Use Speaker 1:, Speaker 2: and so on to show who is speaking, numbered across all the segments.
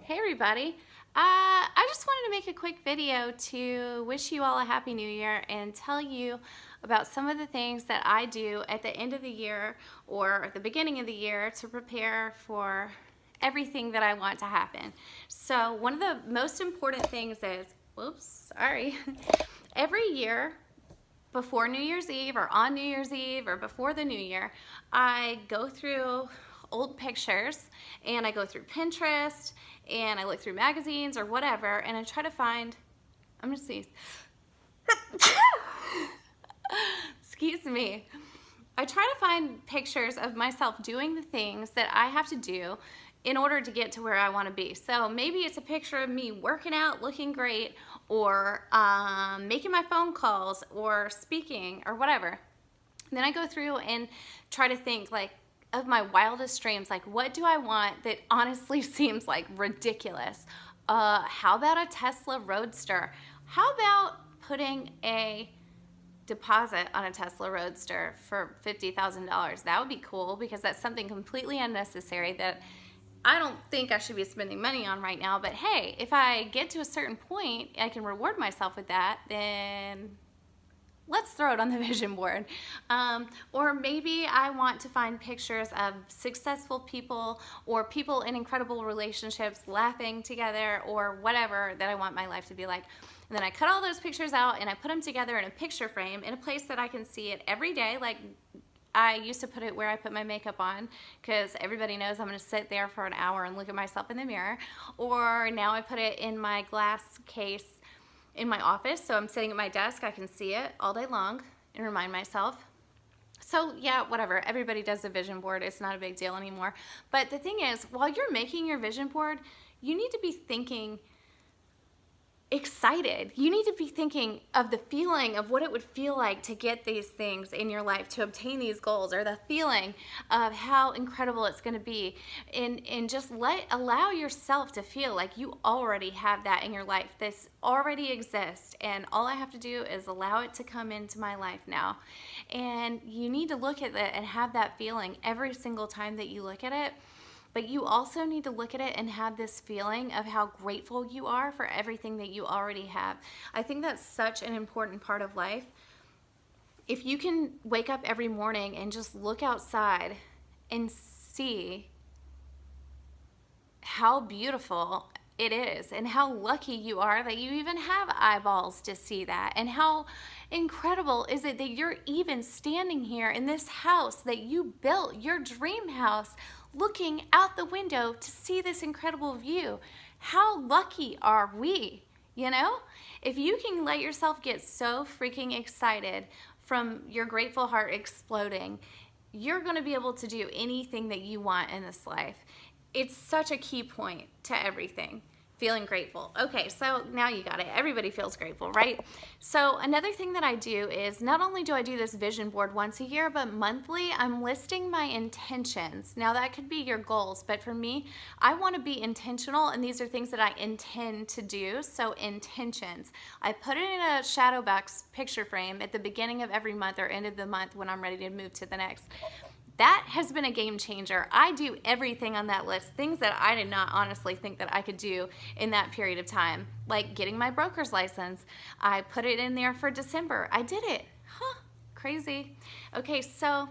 Speaker 1: Hey everybody. I just wanted to make a quick video to wish you all a happy new year and tell you about some of the things that I do at the end of the year or at the beginning of the year to prepare for everything that I want to happen. So one of the most important things is, whoops, sorry, every year before New Year's Eve or on New Year's Eve or before the new year, I go through old pictures and I go through Pinterest and I look through magazines or whatever and I try to find, I'm gonna sneeze. Excuse me. I try to find pictures of myself doing the things that I have to do in order to get to where I want to be. So maybe it's a picture of me working out, looking great, or making my phone calls, or speaking, or whatever. And then I go through and try to think like of my wildest dreams, like what do I want that honestly seems like ridiculous? How about a Tesla Roadster? How about putting a deposit on a Tesla Roadster for $50,000? That would be cool because that's something completely unnecessary that I don't think I should be spending money on right now, but hey, if I get to a certain point, I can reward myself with that, then let's throw it on the vision board. Or maybe I want to find pictures of successful people or people in incredible relationships laughing together or whatever that I want my life to be like. And then I cut all those pictures out and I put them together in a picture frame in a place that I can see it every day. Like I used to put it where I put my makeup on because everybody knows I'm going to sit there for an hour and look at myself in the mirror. Or now I put it in my glass case in my office, so I'm sitting at my desk, I can see it all day long and remind myself. So yeah, whatever, everybody does a vision board, it's not a big deal anymore. But the thing is, while you're making your vision board, you need to be thinking excited. You need to be thinking of the feeling of what it would feel like to get these things in your life, to obtain these goals, or the feeling of how incredible it's going to be, and just allow yourself to feel like you already have that in your life. This already exists, and all I have to do is allow it to come into my life now. And you need to look at it and have that feeling every single time that you look at it. But you also need to look at it and have this feeling of how grateful you are for everything that you already have. I think that's such an important part of life. If you can wake up every morning and just look outside and see how beautiful it is and how lucky you are that you even have eyeballs to see that, and how incredible is it that you're even standing here in this house that you built, your dream house, looking out the window to see this incredible view. How lucky are we, you know? If you can let yourself get so freaking excited from your grateful heart exploding, you're going to be able to do anything that you want in this life. It's such a key point to everything. Feeling grateful. Okay, so now you got it. Everybody feels grateful, right? So another thing that I do is not only do I do this vision board once a year, but monthly I'm listing my intentions. Now that could be your goals, but for me, I want to be intentional, and these are things that I intend to do. So intentions. I put it in a shadow box picture frame at the beginning of every month or end of the month when I'm ready to move to the next. That has been a game changer. I do everything on that list, things that I did not honestly think that I could do in that period of time, like getting my broker's license. I put it in there for December. I did it. Huh, crazy. Okay, so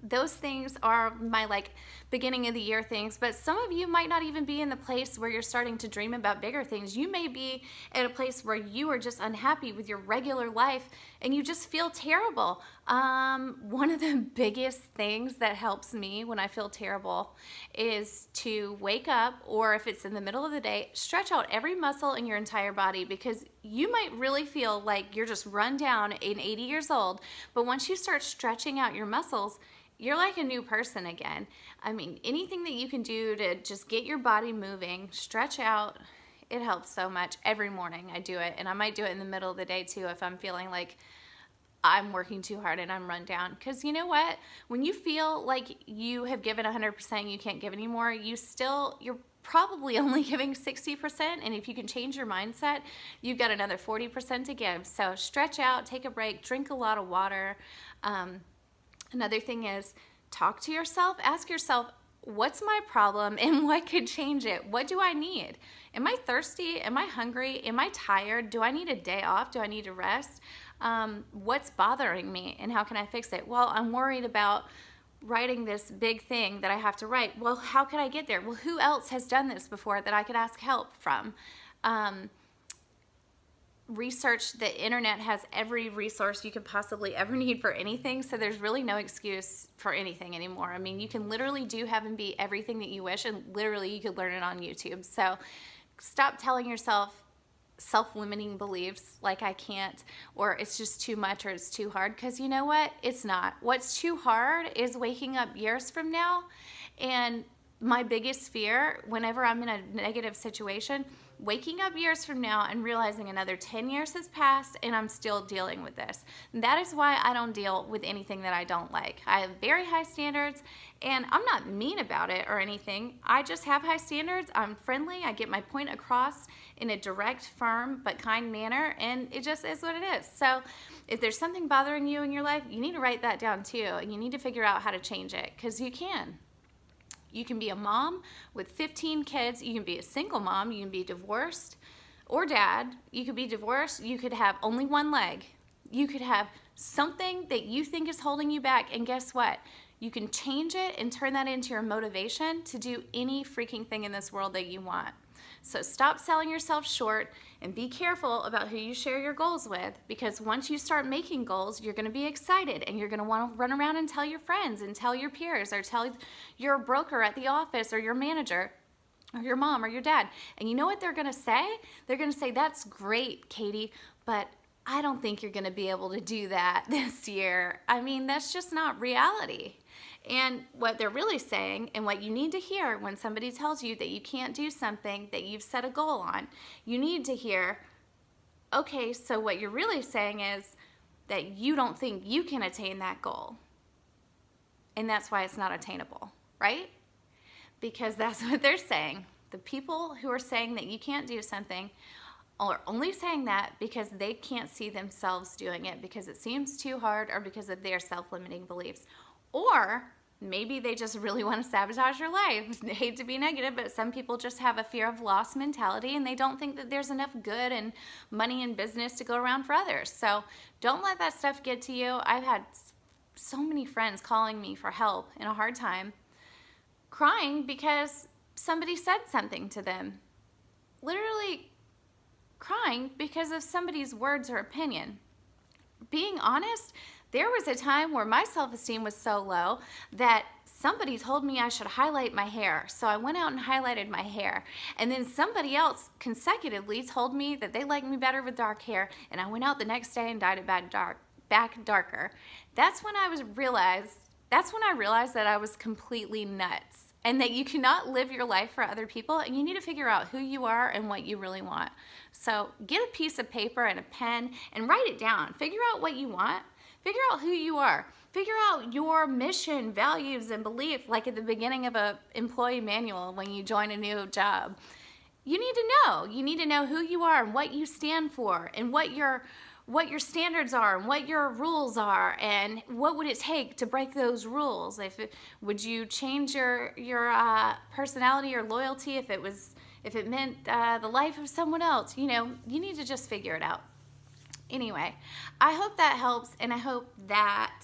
Speaker 1: those things are my beginning of the year things, but some of you might not even be in the place where you're starting to dream about bigger things. You may be at a place where you are just unhappy with your regular life and you just feel terrible. One of the biggest things that helps me when I feel terrible is to wake up, or if it's in the middle of the day, stretch out every muscle in your entire body, because you might really feel like you're just run down and 80 years old, but once you start stretching out your muscles, you're like a new person again. I mean, anything that you can do to just get your body moving, stretch out, it helps so much. Every morning I do it, and I might do it in the middle of the day too if I'm feeling like I'm working too hard and I'm run down. Because you know what? When you feel like you have given 100%, you can't give anymore, you're probably only giving 60%, and if you can change your mindset, you've got another 40% to give. So stretch out, take a break, drink a lot of water. Another thing is talk to yourself. Ask yourself, what's my problem and what could change it? What do I need? Am I thirsty? Am I hungry? Am I tired? Do I need a day off? Do I need to rest? What's bothering me and how can I fix it? Well, I'm worried about writing this big thing that I have to write. Well, how could I get there? Well, who else has done this before that I could ask help from? Research. The internet has every resource you could possibly ever need for anything, so there's really no excuse for anything anymore. I mean, you can literally do, have, and be everything that you wish, and literally you could learn it on YouTube. So stop telling yourself self-limiting beliefs like I can't, or it's just too much, or it's too hard, because you know what? It's not. What's too hard is waking up years from now, and my biggest fear whenever I'm in a negative situation, waking up years from now and realizing another 10 years has passed and I'm still dealing with this. And that is why I don't deal with anything that I don't like. I have very high standards, and I'm not mean about it or anything. I just have high standards. I'm friendly. I get my point across in a direct, firm, but kind manner, and it just is what it is. So if there's something bothering you in your life, you need to write that down too, and you need to figure out how to change it, because you can. You can be a mom with 15 kids. You can be a single mom. You can be divorced, or dad. You could be divorced. You could have only one leg. You could have something that you think is holding you back, and guess what? You can change it and turn that into your motivation to do any freaking thing in this world that you want. So stop selling yourself short and be careful about who you share your goals with, because once you start making goals, you're going to be excited and you're going to want to run around and tell your friends and tell your peers, or tell your broker at the office, or your manager, or your mom, or your dad. And you know what they're going to say? They're going to say, "That's great, Katie, but I don't think you're going to be able to do that this year." I mean, that's just not reality. And what they're really saying, and what you need to hear when somebody tells you that you can't do something that you've set a goal on, you need to hear, okay, so what you're really saying is that you don't think you can attain that goal. And that's why it's not attainable, right? Because that's what they're saying. The people who are saying that you can't do something are only saying that because they can't see themselves doing it, because it seems too hard, or because of their self-limiting beliefs. Or maybe they just really want to sabotage your life. I hate to be negative, but some people just have a fear of loss mentality, and they don't think that there's enough good and money and business to go around for others. So don't let that stuff get to you. I've had so many friends calling me for help in a hard time, crying because somebody said something to them. Literally crying because of somebody's words or opinion. Being honest, there was a time where my self-esteem was so low that somebody told me I should highlight my hair. So I went out and highlighted my hair. And then somebody else consecutively told me that they liked me better with dark hair. And I went out the next day and dyed it back darker. That's when I realized that I was completely nuts, and that you cannot live your life for other people, and you need to figure out who you are and what you really want. So get a piece of paper and a pen and write it down. Figure out what you want. Figure out who you are. Figure out your mission, values, and belief, like at the beginning of an employee manual when you join a new job. You need to know. You need to know who you are and what you stand for, and what your standards are, and what your rules are, and what would it take to break those rules. Would you change your personality or loyalty if it meant the life of someone else? You know, you need to just figure it out. Anyway, I hope that helps, and I hope that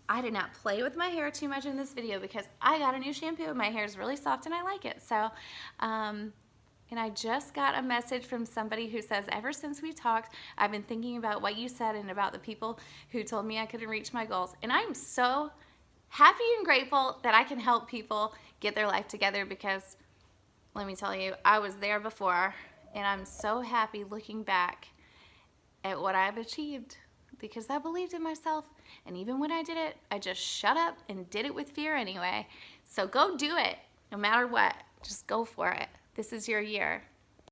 Speaker 1: I did not play with my hair too much in this video, because I got a new shampoo and my hair is really soft and I like it. So, and I just got a message from somebody who says, ever since we talked, I've been thinking about what you said and about the people who told me I couldn't reach my goals. And I'm so happy and grateful that I can help people get their life together, because let me tell you, I was there before, and I'm so happy looking back at what I've achieved, because I believed in myself, and even when I did it, I just shut up and did it with fear anyway. So go do it, no matter what. Just go for it. This is your year.